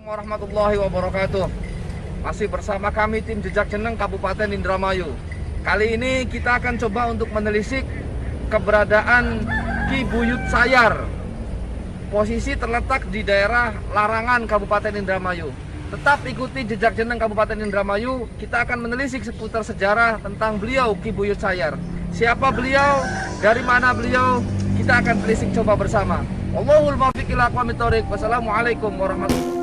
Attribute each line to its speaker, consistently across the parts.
Speaker 1: Warahmatullahi wabarakatuh. Masih bersama kami tim Jejak Jeneng Kabupaten Indramayu. Kali ini kita akan coba untuk menelisik keberadaan Ki Buyut Sayar. Posisi terletak di daerah Larangan Kabupaten Indramayu. Tetap ikuti Jejak Jeneng Kabupaten Indramayu. Kita akan menelisik seputar sejarah tentang beliau Ki Buyut Sayar. Siapa beliau? Dari mana beliau? Kita akan telisik coba bersama. Wallahul muwaffiq ila aqwamit thoriq. Wassalamualaikum warahmatullahi wabarakatuh.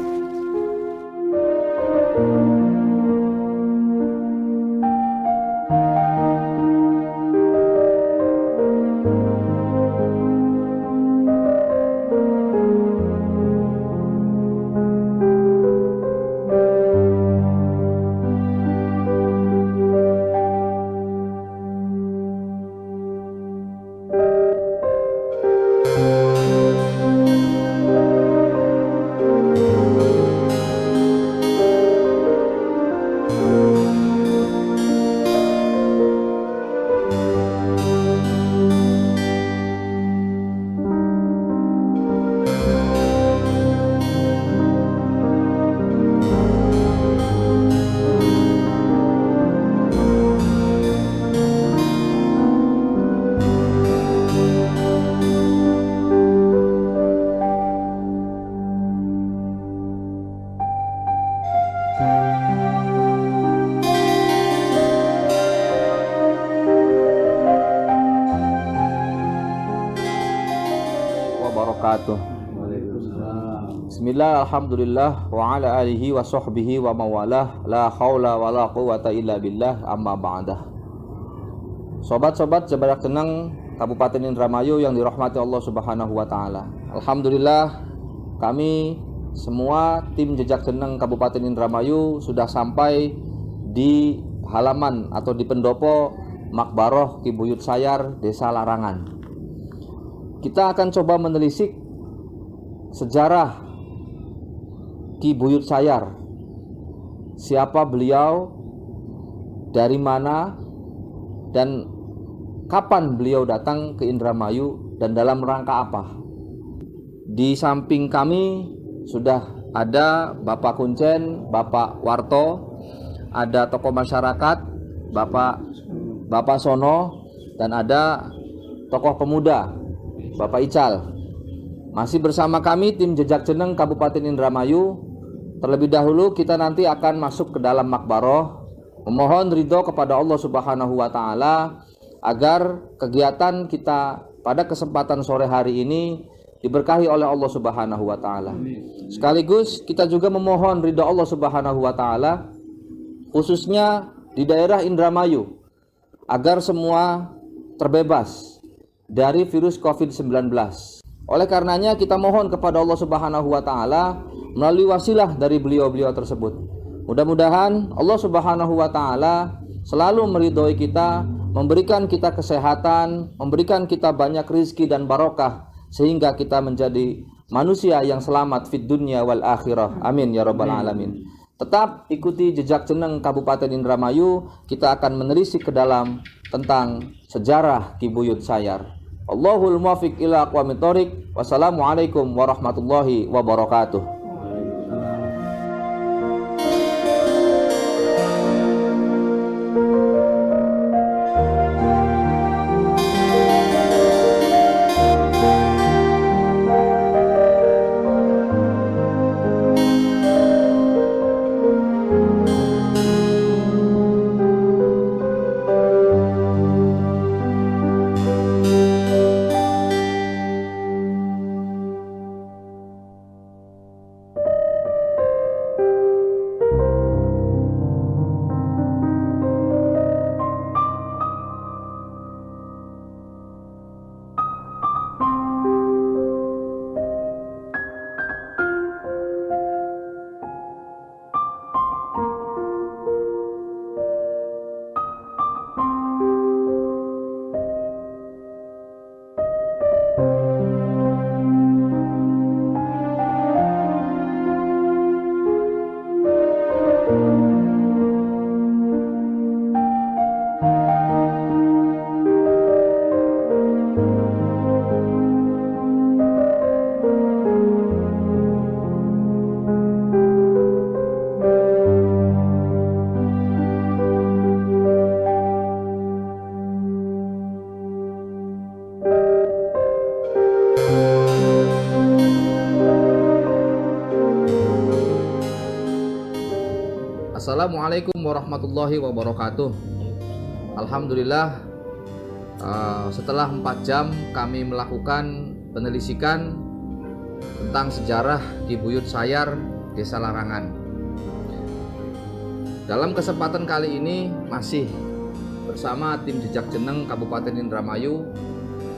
Speaker 1: Bismillah, alhamdulillah, wa ala alihi wa sahbihi wa mawalah, la haula wa la quwata illa billah, amma ba'dah. Sobat-sobat Jejak Jeneng Kabupaten Indramayu yang dirahmati Allah Subhanahu wa Ta'ala. Alhamdulillah, kami semua tim Jejak Jeneng Kabupaten Indramayu sudah sampai di halaman atau di pendopo Makbaroh Ki Buyut Sayar, Desa Larangan. Kita akan coba menelisik sejarah Ki Buyut Sayar. Siapa beliau, dari mana, dan kapan beliau datang ke Indramayu dan dalam rangka apa. Di samping kami sudah ada Bapak Kuncen, Bapak Warto, ada tokoh masyarakat, Bapak Sono, dan ada tokoh pemuda, Bapak Ical. Masih bersama kami tim Jejak Jeneng Kabupaten Indramayu. Terlebih dahulu kita nanti akan masuk ke dalam makbaroh, memohon ridho kepada Allah Subhanahu wa Ta'ala agar kegiatan kita pada kesempatan sore hari ini diberkahi oleh Allah Subhanahu wa Ta'ala. Sekaligus kita juga memohon ridho Allah Subhanahu wa Ta'ala khususnya di daerah Indramayu agar semua terbebas dari virus COVID-19. Oleh karenanya kita mohon kepada Allah Subhanahu wa Ta'ala melalui wasilah dari beliau-beliau tersebut. Mudah-mudahan Allah Subhanahu wa Ta'ala selalu meridhoi kita, memberikan kita kesehatan, memberikan kita banyak rizki dan barokah, sehingga kita menjadi manusia yang selamat fid dunya wal akhirah. Amin ya rabbal alamin. Tetap ikuti Jejak Jeneng Kabupaten Indramayu. Kita akan menelisik ke dalam tentang sejarah Ki Buyut Sayar. Allahul muwaffiq ila aqwamit thoriq. Wassalamualaikum warahmatullahi wabarakatuh. Assalamualaikum warahmatullahi wabarakatuh. Alhamdulillah, setelah 4 jam kami melakukan penelusuran tentang sejarah Ki Buyut Sayar, Desa Larangan. Dalam kesempatan kali ini masih bersama tim Jejak Jeneng Kabupaten Indramayu,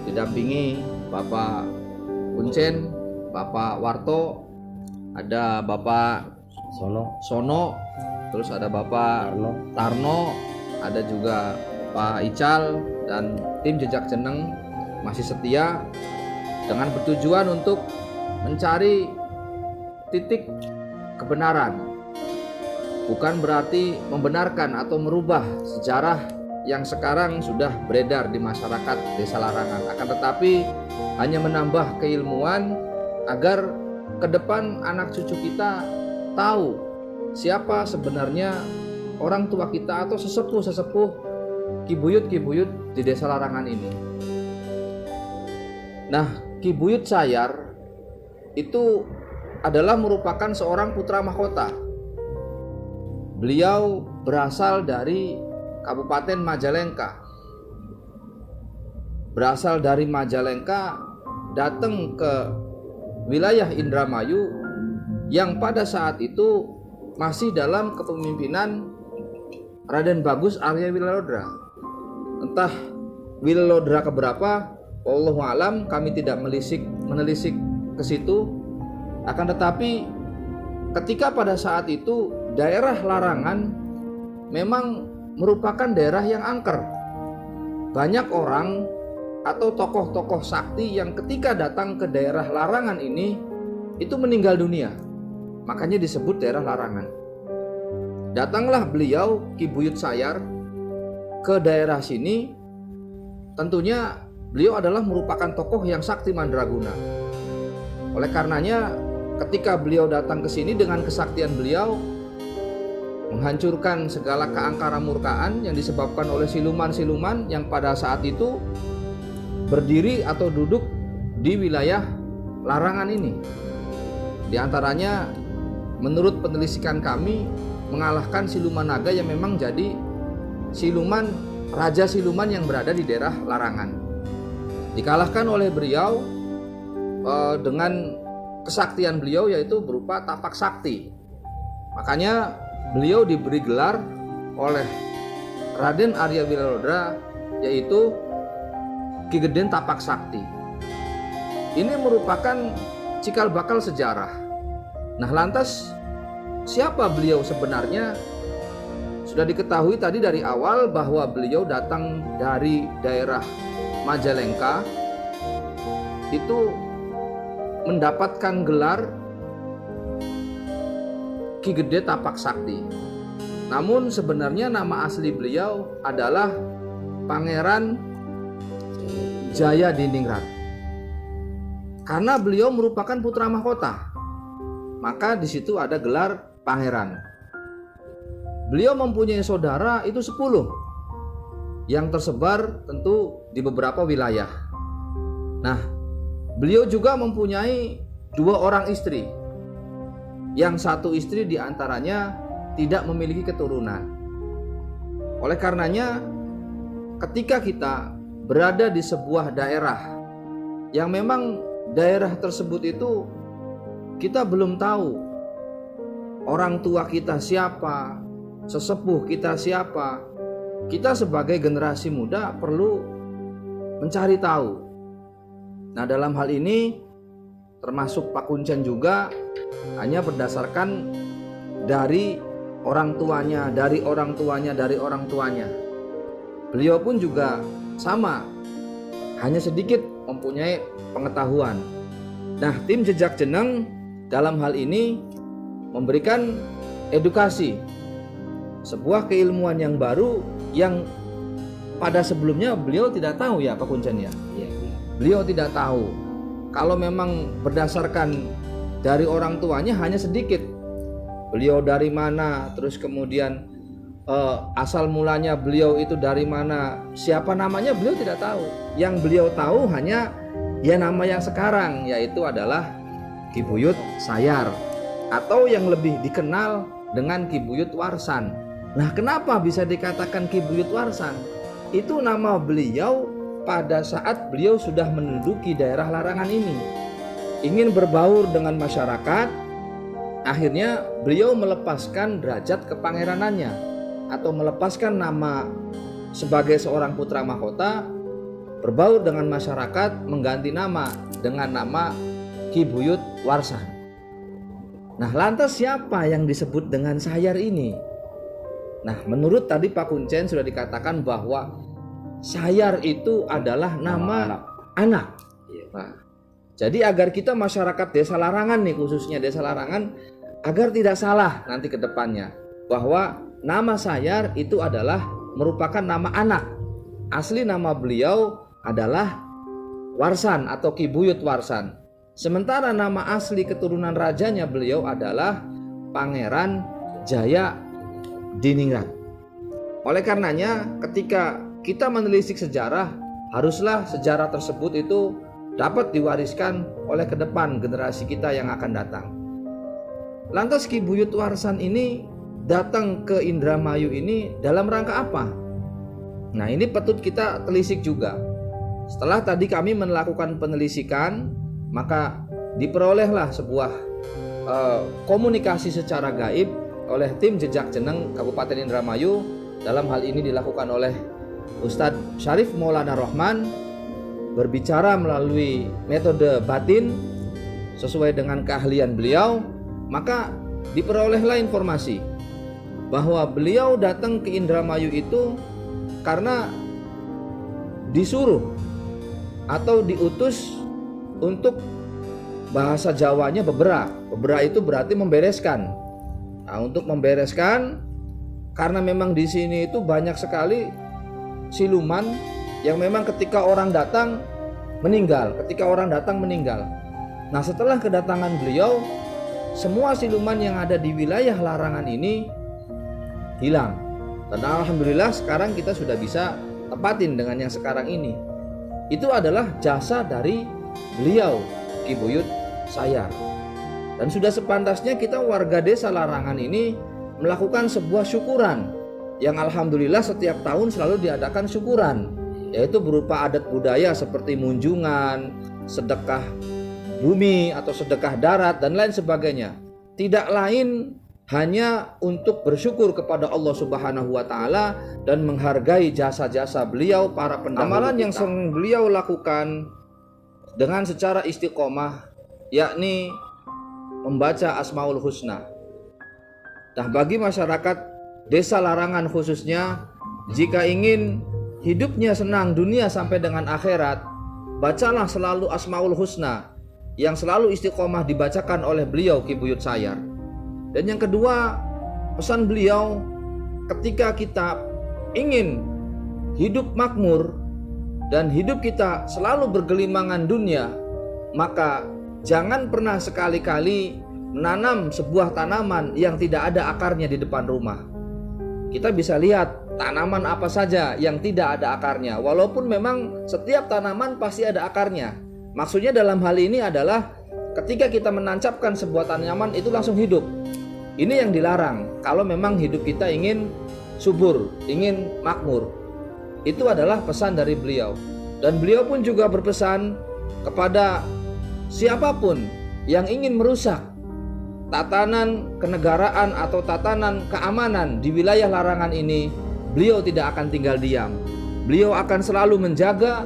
Speaker 1: didampingi Bapak Kuncen, Bapak Warto, ada Bapak Sono, terus ada Bapak Tarno, ada juga Pak Ical, dan tim Jejak Jeneng masih setia dengan bertujuan untuk mencari titik kebenaran. Bukan berarti membenarkan atau merubah sejarah yang sekarang sudah beredar di masyarakat Desa Larangan, akan tetapi hanya menambah keilmuan agar ke depan anak cucu kita tahu siapa sebenarnya orang tua kita atau sesepuh Ki Buyut di Desa Larangan ini. Nah, Ki Buyut Sayar itu adalah merupakan seorang putra mahkota. Beliau berasal dari Kabupaten Majalengka. Berasal dari Majalengka, datang ke wilayah Indramayu yang pada saat itu masih dalam kepemimpinan Raden Bagus Arya Wilalodra. Entah Wilalodra keberapa, wallahu alam, kami tidak menelisik ke situ. Akan tetapi ketika pada saat itu daerah Larangan memang merupakan daerah yang angker. Banyak orang atau tokoh-tokoh sakti yang ketika datang ke daerah Larangan ini itu meninggal dunia. Makanya disebut daerah Larangan. Datanglah beliau Ki Buyut Sayar ke daerah sini. Tentunya beliau adalah merupakan tokoh yang sakti mandraguna. Oleh karenanya ketika beliau datang ke sini dengan kesaktian beliau menghancurkan segala keangkara murkaan yang disebabkan oleh siluman-siluman yang pada saat itu berdiri atau duduk di wilayah Larangan ini. Di antaranya menurut penelusuran kami mengalahkan siluman naga yang memang jadi raja siluman yang berada di daerah Larangan. Dikalahkan oleh beliau dengan kesaktian beliau, yaitu berupa tapak sakti. Makanya beliau diberi gelar oleh Raden Arya Wilalodra, yaitu Ki Geden Tapak Sakti. Ini merupakan cikal bakal sejarah. Nah, lantas siapa beliau sebenarnya? Sudah diketahui tadi dari awal bahwa beliau datang dari daerah Majalengka, itu mendapatkan gelar Ki Gede Tapak Sakti. Namun sebenarnya nama asli beliau adalah Pangeran Jaya Diningrat. Karena beliau merupakan putra mahkota, maka di situ ada gelar pangeran. Beliau mempunyai saudara itu 10 yang tersebar tentu di beberapa wilayah. Nah, beliau juga mempunyai 2 orang istri. Yang 1 istri diantaranya tidak memiliki keturunan. Oleh karenanya ketika kita berada di sebuah daerah yang memang daerah tersebut itu kita belum tahu orang tua kita siapa, sesepuh kita siapa, kita sebagai generasi muda perlu mencari tahu. Nah, dalam hal ini termasuk Pak Kuncen juga hanya berdasarkan dari orang tuanya. Beliau pun juga sama, hanya sedikit mempunyai pengetahuan. Nah, tim Jejak Jeneng dalam hal ini memberikan edukasi, sebuah keilmuan yang baru yang pada sebelumnya beliau tidak tahu, ya Pak Kuncen ya. Beliau tidak tahu. Kalau memang berdasarkan dari orang tuanya hanya sedikit. Beliau dari mana, terus kemudian asal mulanya beliau itu dari mana, siapa namanya beliau tidak tahu. Yang beliau tahu hanya ya nama yang sekarang, yaitu adalah Ki Buyut Sayar, atau yang lebih dikenal dengan Ki Buyut Warsan. Nah, kenapa bisa dikatakan Ki Buyut Warsan? Itu nama beliau pada saat beliau sudah menduduki daerah larangan ini, ingin berbaur dengan masyarakat. Akhirnya beliau melepaskan derajat kepangeranannya atau melepaskan nama sebagai seorang putra mahkota, berbaur dengan masyarakat, mengganti nama dengan nama Ki Buyut Warsan. Nah, lantas siapa yang disebut dengan Sayar ini? Nah, menurut tadi Pak Kuncen sudah dikatakan bahwa Sayar itu adalah nama anak. Nah, jadi agar kita masyarakat Desa Larangan nih, khususnya Desa Larangan, agar tidak salah nanti ke depannya bahwa nama Sayar itu adalah merupakan nama anak. Asli nama beliau adalah Warsan atau Ki Buyut Warsan. Sementara nama asli keturunan rajanya beliau adalah Pangeran Jaya Diningrat. Oleh karenanya, ketika kita menelisik sejarah, haruslah sejarah tersebut itu dapat diwariskan oleh ke depan generasi kita yang akan datang. Lantas Ki Buyut Warsan ini datang ke Indramayu ini dalam rangka apa? Nah, ini patut kita telisik juga. Setelah tadi kami melakukan penelisikan, maka diperolehlah sebuah komunikasi secara gaib oleh tim Jejak Jeneng Kabupaten Indramayu. Dalam hal ini dilakukan oleh Ustadz Syarif Maulana Rohman, berbicara melalui metode batin sesuai dengan keahlian beliau. Maka diperolehlah informasi bahwa beliau datang ke Indramayu itu karena disuruh atau diutus untuk, bahasa Jawanya, beberah. Beberah itu berarti membereskan. Nah, untuk membereskan, karena memang di sini itu banyak sekali siluman yang memang ketika orang datang meninggal. Nah, setelah kedatangan beliau, semua siluman yang ada di wilayah larangan ini hilang. Dan alhamdulillah sekarang kita sudah bisa tepatin dengan yang sekarang ini. Itu adalah jasa dari beliau, Ki Buyut Sayar. Dan sudah sepantasnya kita warga Desa Larangan ini melakukan sebuah syukuran yang alhamdulillah setiap tahun selalu diadakan syukuran, yaitu berupa adat budaya seperti munjungan, sedekah bumi atau sedekah darat dan lain sebagainya. Tidak lain hanya untuk bersyukur kepada Allah Subhanahu wa taala dan menghargai jasa-jasa beliau para pendahulu. Amalan yang sering beliau lakukan dengan secara istiqomah yakni membaca Asmaul Husna. Nah, bagi masyarakat Desa Larangan khususnya, jika ingin hidupnya senang dunia sampai dengan akhirat, bacalah selalu Asmaul Husna yang selalu istiqomah dibacakan oleh beliau Ki Buyut Sayar. Dan yang kedua, pesan beliau, ketika kita ingin hidup makmur dan hidup kita selalu bergelimangan dunia, maka jangan pernah sekali-kali menanam sebuah tanaman yang tidak ada akarnya di depan rumah. Kita bisa lihat tanaman apa saja yang tidak ada akarnya, walaupun memang setiap tanaman pasti ada akarnya. Maksudnya dalam hal ini adalah ketika kita menancapkan sebuah tanaman itu langsung hidup. Ini yang dilarang kalau memang hidup kita ingin subur, ingin makmur. Itu adalah pesan dari beliau. Dan beliau pun juga berpesan kepada siapapun yang ingin merusak tatanan kenegaraan atau tatanan keamanan di wilayah larangan ini, beliau tidak akan tinggal diam. Beliau akan selalu menjaga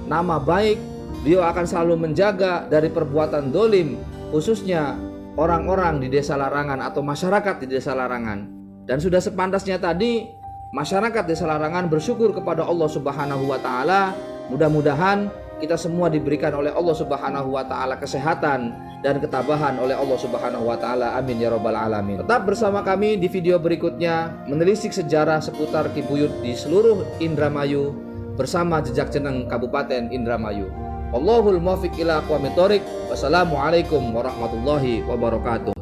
Speaker 1: nama baik, beliau akan selalu menjaga dari perbuatan dolim, khususnya orang-orang di Desa Larangan atau masyarakat di Desa Larangan. Dan sudah sepantasnya tadi masyarakat Desa Larangan bersyukur kepada Allah Subhanahu wa taala. Mudah-mudahan kita semua diberikan oleh Allah Subhanahu wa taala kesehatan dan ketabahan oleh Allah Subhanahu wa taala. Amin ya rabbal alamin. Tetap bersama kami di video berikutnya menelisik sejarah seputar Ki Buyut di seluruh Indramayu bersama Jejak Jeneng Kabupaten Indramayu. Wallahul muwaffiq ila aqwamit thoriq. Wassalamualaikum warahmatullahi wabarakatuh.